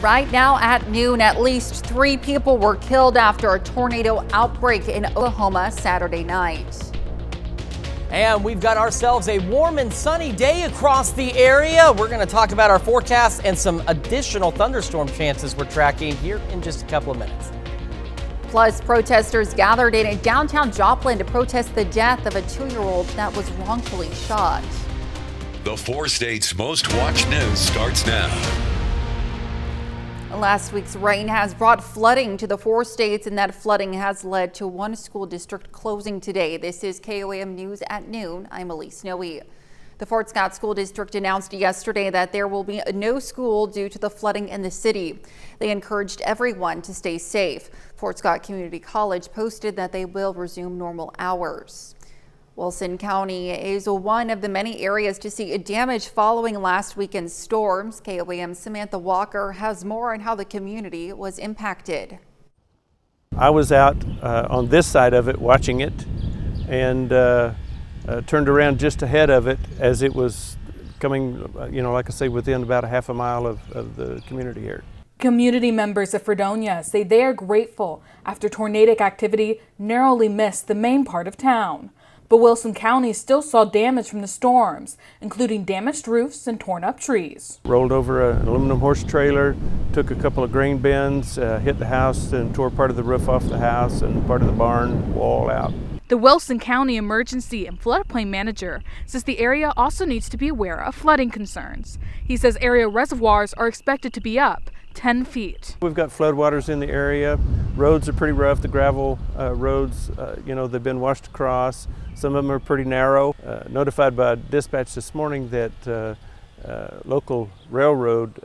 Right now at noon, at least 3 people were killed after a tornado outbreak in Oklahoma Saturday night. And we've got ourselves a warm and sunny day across the area. We're going to talk about our forecast and some additional thunderstorm chances we're tracking here in just a couple of minutes. Plus, protesters gathered in downtown Joplin to protest the death of a 2-year-old that was wrongfully shot. The 4 states' most watched news starts now. Last week's rain has brought flooding to the 4 states, and that flooding has led to 1 school district closing today. This is KOAM News at noon. I'm Elise Snowy. The Fort Scott School District announced yesterday that there will be no school due to the flooding in the city. They encouraged everyone to stay safe. Fort Scott Community College posted that they will resume normal hours. Wilson County is one of the many areas to see damage following last weekend's storms. KOAM's Samantha Walker has more on how the community was impacted. I was out on this side of it watching it, and turned around just ahead of it as it was coming, like I say, within about a half a mile of the community here. Community members of Fredonia say they are grateful after tornadic activity narrowly missed the main part of town. But Wilson County still saw damage from the storms, including damaged roofs and torn up trees. Rolled over an aluminum horse trailer, took a couple of grain bins, hit the house and tore part of the roof off the house and part of the barn wall out. The Wilson County Emergency and Floodplain Manager says the area also needs to be aware of flooding concerns. He says area reservoirs are expected to be up 10 feet. We've got floodwaters in the area. Roads are pretty rough. The gravel roads, they've been washed across. Some of them are pretty narrow. Notified by dispatch this morning that local railroad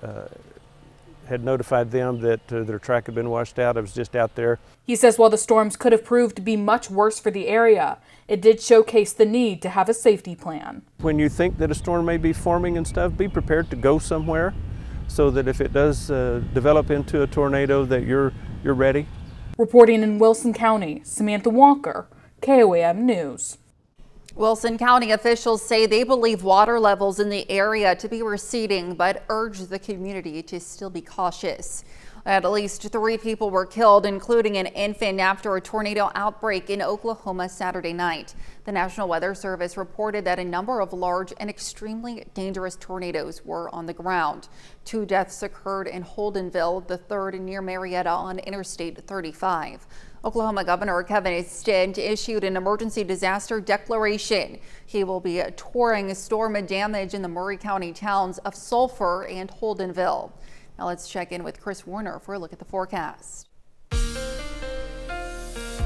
had notified them that their track had been washed out. I was just out there. He says while the storms could have proved to be much worse for the area, it did showcase the need to have a safety plan. When you think that a storm may be forming and stuff, be prepared to go somewhere so that if it does develop into a tornado that you're ready. Reporting in Wilson County, Samantha Walker, KOAM News. Wilson County officials say they believe water levels in the area to be receding, but urge the community to still be cautious. At least 3 people were killed, including an infant, after a tornado outbreak in Oklahoma Saturday night. The National Weather Service reported that a number of large and extremely dangerous tornadoes were on the ground. 2 deaths occurred in Holdenville, the 3rd near Marietta on Interstate 35. Oklahoma Governor Kevin Stitt issued an emergency disaster declaration. He will be touring storm damage in the Murray County towns of Sulphur and Holdenville. Now let's check in with Chris Warner for a look at the forecast.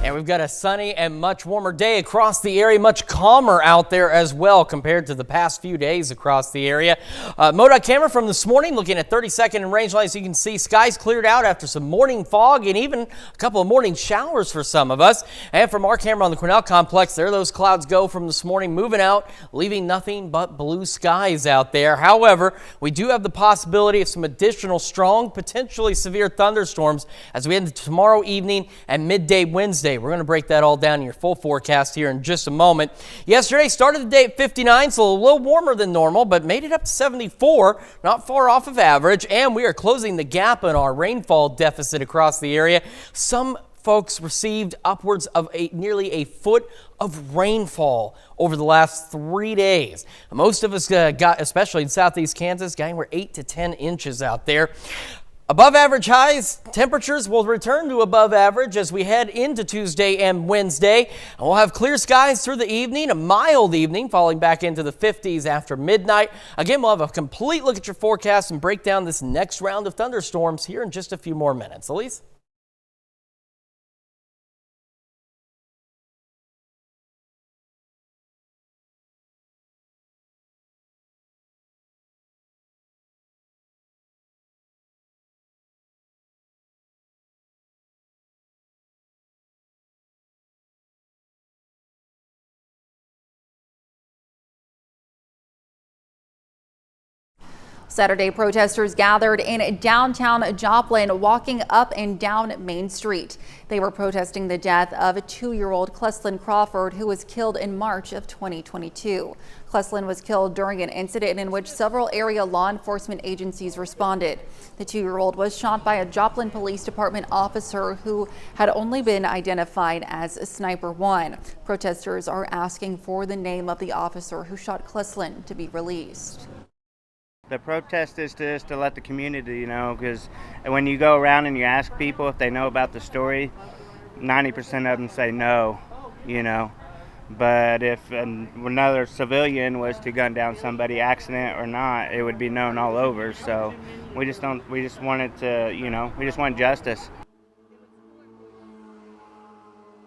And we've got a sunny and much warmer day across the area, much calmer out there as well compared to the past few days across the area. MoDOT camera from this morning looking at 32nd and range lines. You can see skies cleared out after some morning fog and even a couple of morning showers for some of us. And from our camera on the Cornell complex, there those clouds go from this morning, moving out, leaving nothing but blue skies out there. However, we do have the possibility of some additional strong, potentially severe thunderstorms as we head into tomorrow evening and midday Wednesday. We're going to break that all down in your full forecast here in just a moment. Yesterday started the day at 59, so a little warmer than normal, but made it up to 74, not far off of average. And we are closing the gap in our rainfall deficit across the area. Some folks received upwards of nearly a foot of rainfall over the last 3 days. Most of us got, especially in southeast Kansas, got anywhere 8 to 10 inches out there. Above average highs, temperatures will return to above average as we head into Tuesday and Wednesday. And we'll have clear skies through the evening, a mild evening, falling back into the 50s after midnight. Again, we'll have a complete look at your forecast and break down this next round of thunderstorms here in just a few more minutes. Elise? Saturday, protesters gathered in downtown Joplin, walking up and down Main Street. They were protesting the death of a 2-year-old Cleslin Crawford, who was killed in March of 2022. Cleslin was killed during an incident in which several area law enforcement agencies responded. The 2-year-old was shot by a Joplin Police Department officer who had only been identified as Sniper 1. Protesters are asking for the name of the officer who shot Cleslin to be released. The protest is just to let the community know, because when you go around and you ask people if they know about the story, 90% of them say no, But if another civilian was to gun down somebody, accident or not, it would be known all over. So we just wanted to, we just want justice.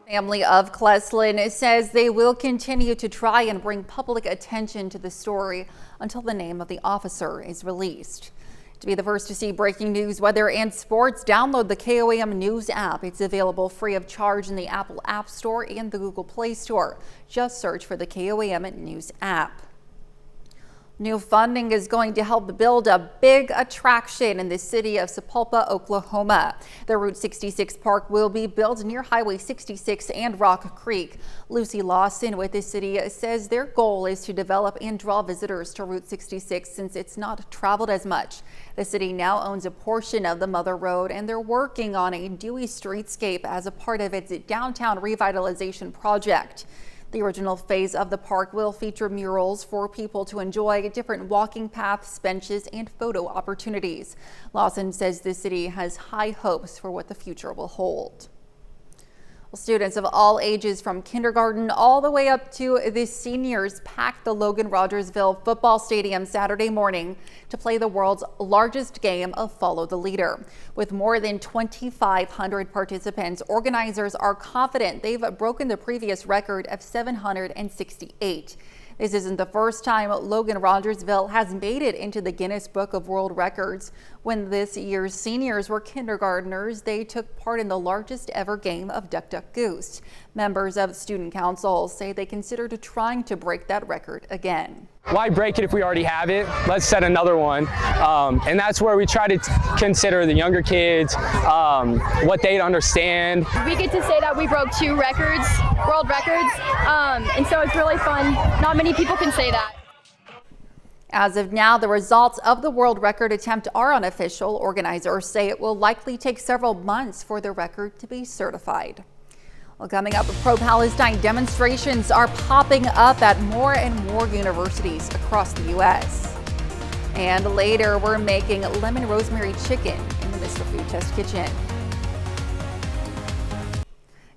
Family of Cleslin says they will continue to try and bring public attention to the story until the name of the officer is released. To be the first to see breaking news, weather, and sports, download the KOAM News app. It's available free of charge in the Apple App Store and the Google Play Store. Just search for the KOAM News app. New funding is going to help build a big attraction in the city of Sapulpa, Oklahoma. The Route 66 park will be built near Highway 66 and Rock Creek. Lucy Lawson with the city says their goal is to develop and draw visitors to Route 66 since it's not traveled as much. The city now owns a portion of the Mother Road, and they're working on a dewy streetscape as a part of its downtown revitalization project. The original phase of the park will feature murals for people to enjoy different walking paths, benches, and photo opportunities. Lawson says the city has high hopes for what the future will hold. Well, students of all ages from kindergarten all the way up to the seniors packed the Logan Rogersville football stadium Saturday morning to play the world's largest game of Follow the Leader. With more than 2,500 participants, organizers are confident they've broken the previous record of 768. This isn't the first time Logan Rogersville has made it into the Guinness Book of World Records. When this year's seniors were kindergartners, they took part in the largest ever game of Duck Duck Goose. Members of student council say they considered trying to break that record again. Why break it if we already have it? Let's set another one. And that's where we try to consider the younger kids, what they'd understand. We get to say that we broke 2 records, world records, and so it's really fun. Not many people can say that. As of now, the results of the world record attempt are unofficial. Organizers say it will likely take several months for the record to be certified. Well, coming up, pro-Palestine demonstrations are popping up at more and more universities across the U.S. And later, we're making lemon rosemary chicken in the Mr. Food Test kitchen.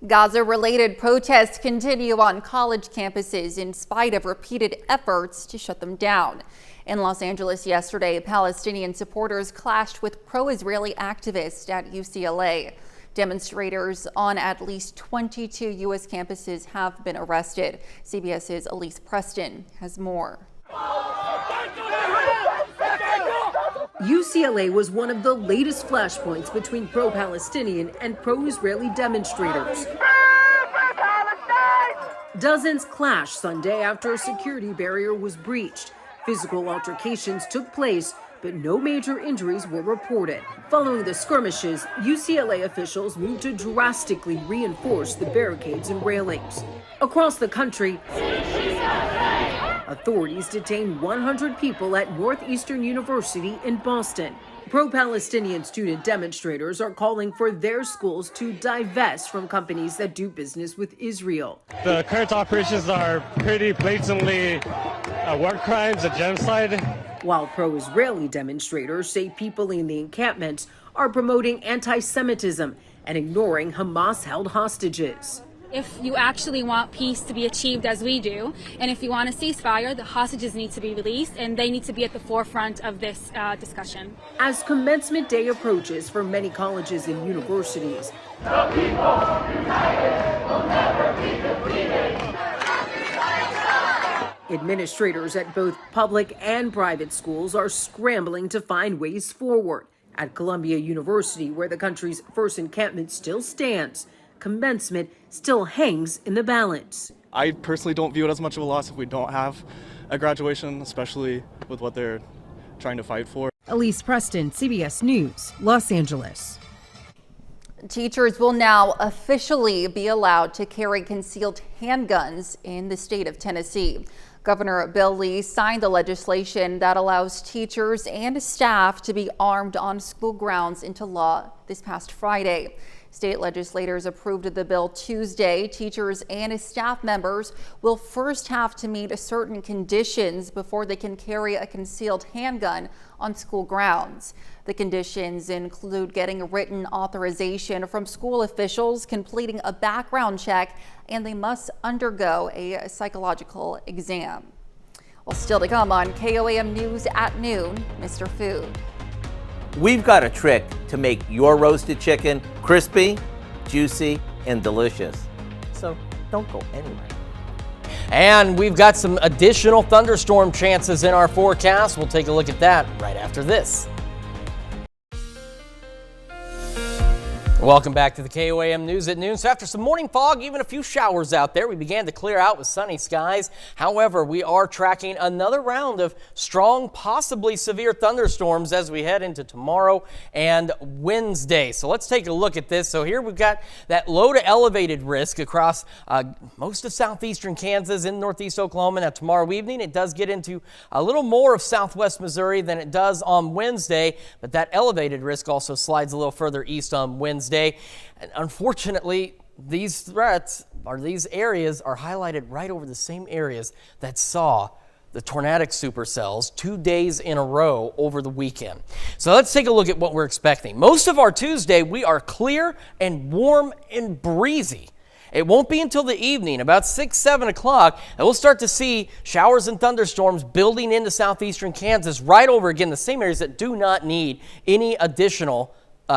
Gaza-related protests continue on college campuses in spite of repeated efforts to shut them down. In Los Angeles yesterday, Palestinian supporters clashed with pro-Israeli activists at UCLA. Demonstrators on at least 22 U.S. campuses have been arrested. CBS's Elise Preston has more. UCLA was one of the latest flashpoints between pro-Palestinian and pro-Israeli demonstrators. Dozens clashed Sunday after a security barrier was breached. Physical altercations took place, but no major injuries were reported. Following the skirmishes, UCLA officials moved to drastically reinforce the barricades and railings. Across the country, authorities detained 100 people at Northeastern University in Boston. Pro-Palestinian student demonstrators are calling for their schools to divest from companies that do business with Israel. The current operations are pretty blatantly war crimes, a genocide. While pro-Israeli demonstrators say people in the encampments are promoting anti-Semitism and ignoring Hamas-held hostages. If you actually want peace to be achieved as we do, and if you want a ceasefire, the hostages need to be released, and they need to be at the forefront of this discussion. As commencement day approaches for many colleges and universities, the people united will never be defeated. Administrators at both public and private schools are scrambling to find ways forward. At Columbia University, where the country's first encampment still stands, commencement still hangs in the balance. I personally don't view it as much of a loss if we don't have a graduation, especially with what they're trying to fight for. Elise Preston, CBS News, Los Angeles. Teachers will now officially be allowed to carry concealed handguns in the state of Tennessee. Governor Bill Lee signed the legislation that allows teachers and staff to be armed on school grounds into law this past Friday. State legislators approved the bill Tuesday. Teachers and staff members will first have to meet certain conditions before they can carry a concealed handgun on school grounds. The conditions include getting a written authorization from school officials, completing a background check, and they must undergo a psychological exam. Well, still to come on KOAM News at noon, Mr. Food. We've got a trick to make your roasted chicken crispy, juicy, and delicious. So don't go anywhere. And we've got some additional thunderstorm chances in our forecast. We'll take a look at that right after this. Welcome back to the KOAM News at noon. So after some morning fog, even a few showers out there, we began to clear out with sunny skies. However, we are tracking another round of strong, possibly severe thunderstorms as we head into tomorrow and Wednesday. So let's take a look at this. So here we've got that low to elevated risk across most of southeastern Kansas and northeast Oklahoma. Now tomorrow evening, it does get into a little more of southwest Missouri than it does on Wednesday, but that elevated risk also slides a little further east on Wednesday. And unfortunately, these threats or these areas are highlighted right over the same areas that saw the tornadic supercells 2 days in a row over the weekend. So let's take a look at what we're expecting. Most of our Tuesday, we are clear and warm and breezy. It won't be until the evening, about 6, 7 o'clock, that we'll start to see showers and thunderstorms building into southeastern Kansas right over again, the same areas that do not need any additional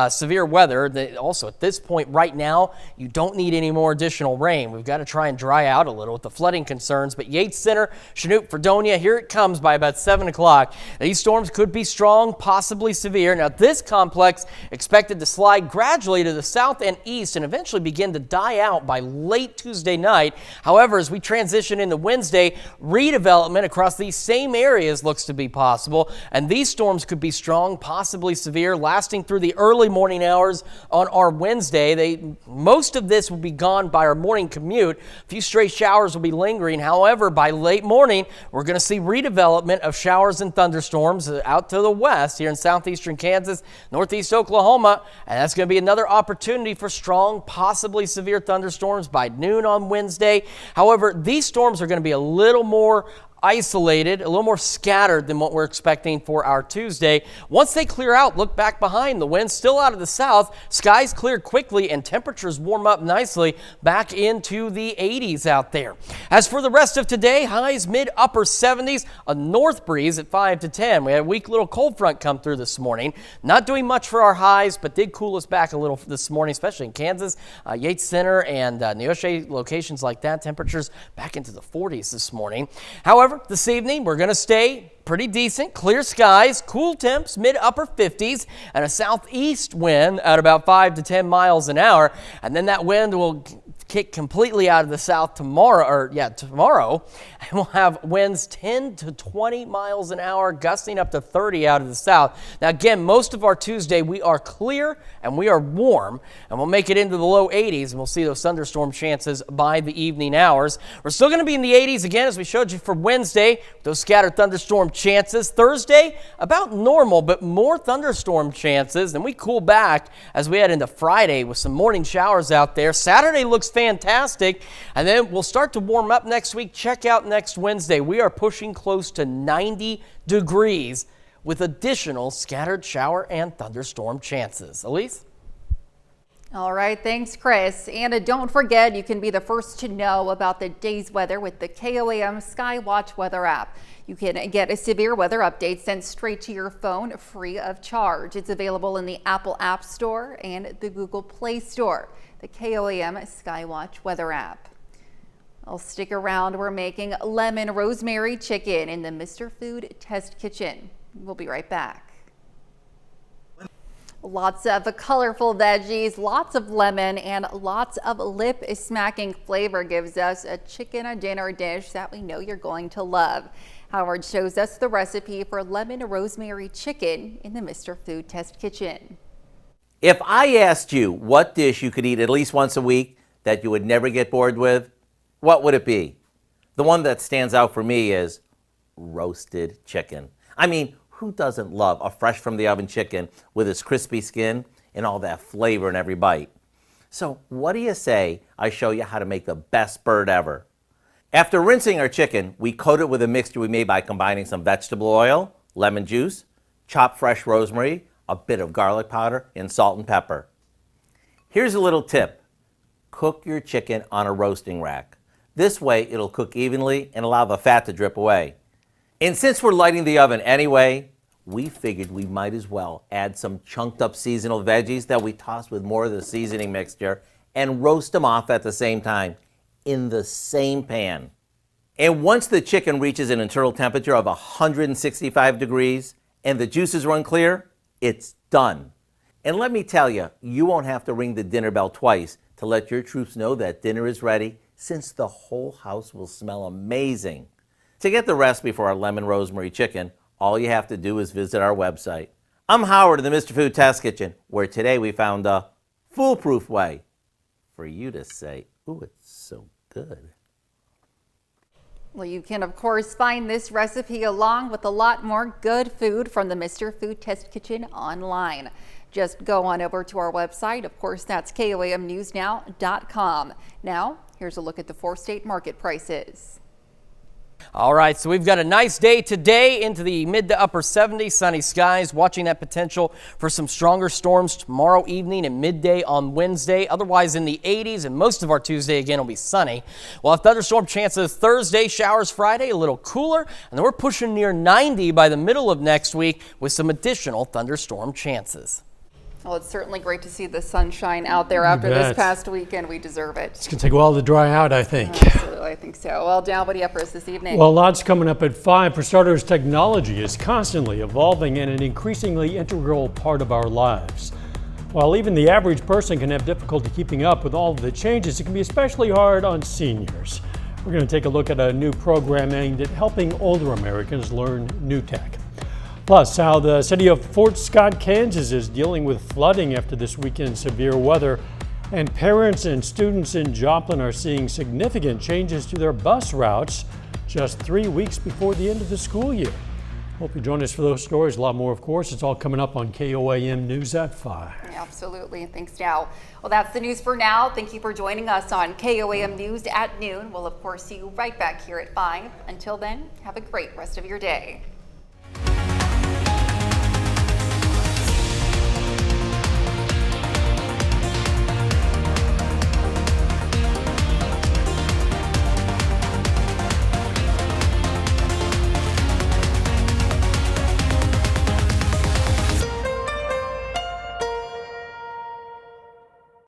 severe weather. Also at this point right now, you don't need any more additional rain. We've got to try and dry out a little with the flooding concerns, but Yates Center, Chinook, Fredonia, here it comes by about 7 o'clock. These storms could be strong, possibly severe. Now this complex expected to slide gradually to the south and east and eventually begin to die out by late Tuesday night. However, as we transition into Wednesday, redevelopment across these same areas looks to be possible, and these storms could be strong, possibly severe, lasting through the early morning hours on our Wednesday. Most of this will be gone by our morning commute. A few stray showers will be lingering. However, by late morning, we're going to see redevelopment of showers and thunderstorms out to the west here in southeastern Kansas, northeast Oklahoma, and that's going to be another opportunity for strong, possibly severe thunderstorms by noon on Wednesday. However, these storms are going to be a little more isolated, a little more scattered than what we're expecting for our Tuesday. Once they clear out, look back behind. The wind still out of the south. Skies clear quickly and temperatures warm up nicely back into the 80s out there. As for the rest of today, highs mid-upper 70s, a north breeze at 5 to 10. We had a weak little cold front come through this morning. Not doing much for our highs, but did cool us back a little this morning, especially in Kansas, Yates Center and Neosho locations like that. Temperatures back into the 40s this morning. However, this evening, we're going to stay pretty decent, clear skies, cool temps, mid-upper 50s, and a southeast wind at about 5 to 10 miles an hour. And then that wind will kick completely out of the south tomorrow, and we'll have winds 10 to 20 miles an hour, gusting up to 30 out of the south. Now again, most of our Tuesday, we are clear and we are warm, and we'll make it into the low 80s, and we'll see those thunderstorm chances by the evening hours. We're still going to be in the 80s again, as we showed you for Wednesday, those scattered thunderstorm chances. Thursday, about normal, but more thunderstorm chances. Then we cool back as we head into Friday with some morning showers out there. Saturday looks fantastic, and then we'll start to warm up next week. Check out next Wednesday. We are pushing close to 90 degrees with additional scattered shower and thunderstorm chances. Elise? All right, thanks, Chris. And don't forget, you can be the first to know about the day's weather with the KOAM Skywatch weather app. You can get a severe weather update sent straight to your phone free of charge. It's available in the Apple App Store and the Google Play Store. The KOAM Skywatch weather app. I'll stick around. We're making lemon rosemary chicken in the Mr. Food Test Kitchen. We'll be right back. Lots of colorful veggies, lots of lemon, and lots of lip-smacking flavor gives us a chicken dinner dish that we know you're going to love. Howard shows us the recipe for lemon rosemary chicken in the Mr. Food Test Kitchen. If I asked you what dish you could eat at least once a week that you would never get bored with, what would it be? The one that stands out for me is roasted chicken. I mean, who doesn't love a fresh from the oven chicken with its crispy skin and all that flavor in every bite? So what do you say I show you how to make the best bird ever? After rinsing our chicken, we coat it with a mixture we made by combining some vegetable oil, lemon juice, chopped fresh rosemary, a bit of garlic powder, and salt and pepper. Here's a little tip. Cook your chicken on a roasting rack. This way it'll cook evenly and allow the fat to drip away. And since we're lighting the oven anyway, we figured we might as well add some chunked up seasonal veggies that we toss with more of the seasoning mixture and roast them off at the same time in the same pan. And once the chicken reaches an internal temperature of 165 degrees and the juices run clear, it's done. And let me tell you, you won't have to ring the dinner bell twice to let your troops know that dinner is ready, since the whole house will smell amazing. To get the recipe for our lemon rosemary chicken, all you have to do is visit our website. I'm Howard in the Mr. Food Test Kitchen, where today we found a foolproof way for you to say, ooh, it's so good. Well, you can, of course, find this recipe along with a lot more good food from the Mr. Food Test Kitchen online. Just go on over to our website. Of course, that's KOAMnewsnow.com. Now, here's a look at the 4-state market prices. All right, so we've got a nice day today into the mid to upper 70s, sunny skies, watching that potential for some stronger storms tomorrow evening and midday on Wednesday. Otherwise in the 80s, and most of our Tuesday again will be sunny. We'll have thunderstorm chances Thursday, showers Friday, a little cooler, and then we're pushing near 90 by the middle of next week with some additional thunderstorm chances. Well, it's certainly great to see the sunshine out there after this past weekend. We deserve it. It's going to take a while to dry out, I think. Absolutely, I think so. Well, Dal, what do you have for us this evening? Well, lots coming up at 5. For starters, technology is constantly evolving and an increasingly integral part of our lives. While even the average person can have difficulty keeping up with all of the changes, it can be especially hard on seniors. We're going to take a look at a new program aimed at helping older Americans learn new tech. Plus, how the city of Fort Scott, Kansas is dealing with flooding after this weekend's severe weather. And parents and students in Joplin are seeing significant changes to their bus routes just 3 weeks before the end of the school year. Hope you join us for those stories. A lot more, of course. It's all coming up on KOAM News at 5. Absolutely. Thanks, Dal. Well, that's the news for now. Thank you for joining us on KOAM News at noon. We'll, of course, see you right back here at 5. Until then, have a great rest of your day.